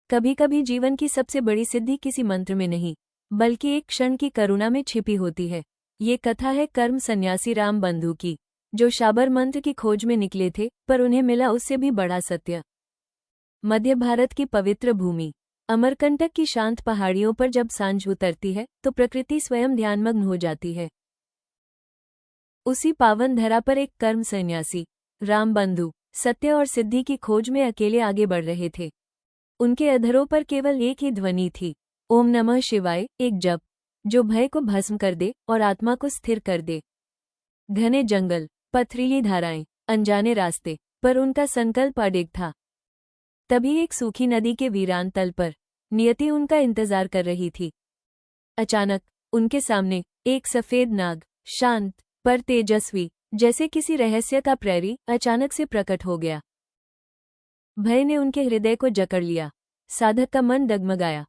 कभी कभी जीवन की सबसे बड़ी सिद्धि किसी मंत्र में नहीं, बल्कि एक क्षण की करुणा में छिपी होती है। ये कथा है कर्म सन्यासी रामबंधु की, जो शाबर मंत्र की खोज में निकले थे, पर उन्हें मिला उससे भी बड़ा सत्य। मध्य भारत की पवित्र भूमि अमरकंटक की शांत पहाड़ियों पर जब सांझ उतरती है तो प्रकृति स्वयं ध्यानमग्न हो जाती है। उसी पावन धरा पर एक कर्म सन्यासी रामबंधु सत्य और सिद्धि की खोज में अकेले आगे बढ़ रहे थे। उनके अधरों पर केवल एक ही ध्वनि थी, ओम नमः शिवाय, एक जप जो भय को भस्म कर दे और आत्मा को स्थिर कर दे। घने जंगल, पथरीली धाराएं, अनजाने रास्ते, पर उनका संकल्प अडिग था। तभी एक सूखी नदी के वीरान तल पर नियति उनका इंतजार कर रही थी। अचानक उनके सामने एक सफेद नाग, शांत पर तेजस्वी, जैसे किसी रहस्य का प्रहरी, अचानक से प्रकट हो गया। भय ने उनके हृदय को जकड़ लिया। साधक का मन डगमगाया।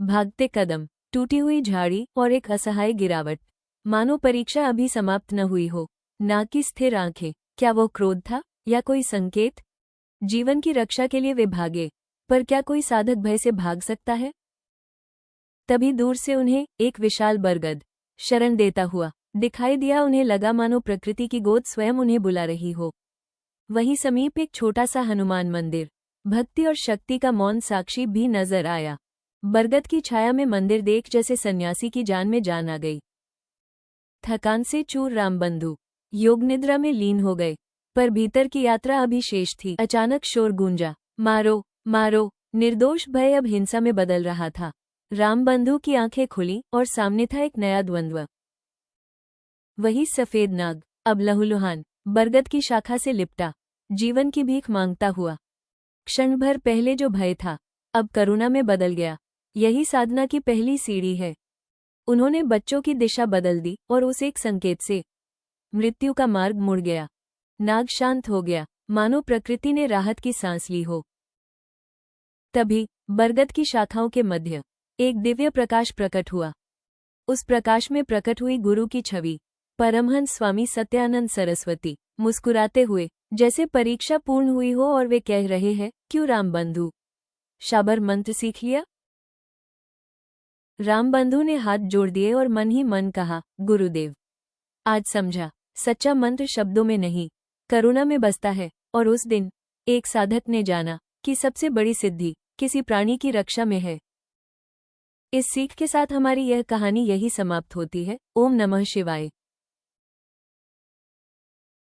भागते कदम, टूटी हुई झाड़ी और एक असहाय गिरावट, मानो परीक्षा अभी समाप्त न हुई हो। नाग की स्थिर आंखें, क्या वो क्रोध था या कोई संकेत? जीवन की रक्षा के लिए वे भागे, पर क्या कोई साधक भय से भाग सकता है? तभी दूर से उन्हें एक विशाल बरगद शरण देता हुआ दिखाई दिया। उन्हें लगा मानो प्रकृति की गोद स्वयं उन्हें बुला रही हो। वहीं समीप एक छोटा सा हनुमान मंदिर, भक्ति और शक्ति का मौन साक्षी भी नजर आया। बरगद की छाया में मंदिर देख जैसे सन्यासी की जान में जान आ गई। थकान से चूर रामबंधु योग निद्रा में लीन हो गए, पर भीतर की यात्रा अभी शेष थी। अचानक शोर गूंजा, मारो मारो। निर्दोष भय अब हिंसा में बदल रहा था। रामबंधु की आंखें खुली और सामने था एक नया द्वंद्व। वही सफेद नाग, अब लहूलुहान, बरगद की शाखा से लिपटा, जीवन की भीख मांगता हुआ। क्षण भर पहले जो भय था, अब करुणा में बदल गया। यही साधना की पहली सीढ़ी है। उन्होंने बच्चों की दिशा बदल दी और उस एक संकेत से मृत्यु का मार्ग मुड़ गया। नाग शांत हो गया, मानो प्रकृति ने राहत की सांस ली हो। तभी बरगद की शाखाओं के मध्य एक दिव्य प्रकाश प्रकट हुआ। उस प्रकाश में प्रकट हुई गुरु की छवि, परमहंस स्वामी सत्यानंद सरस्वती, मुस्कुराते हुए, जैसे परीक्षा पूर्ण हुई हो और वे कह रहे हैं, क्यों रामबंधु, शाबर मंत्र सीख लिया? रामबंधु ने हाथ जोड़ दिए और मन ही मन कहा, गुरुदेव, आज समझा, सच्चा मंत्र शब्दों में नहीं, करुणा में बसता है। और उस दिन एक साधक ने जाना कि सबसे बड़ी सिद्धि किसी प्राणी की रक्षा में है। इस सीख के साथ हमारी यह कहानी यही समाप्त होती है। ओम नमः शिवाय।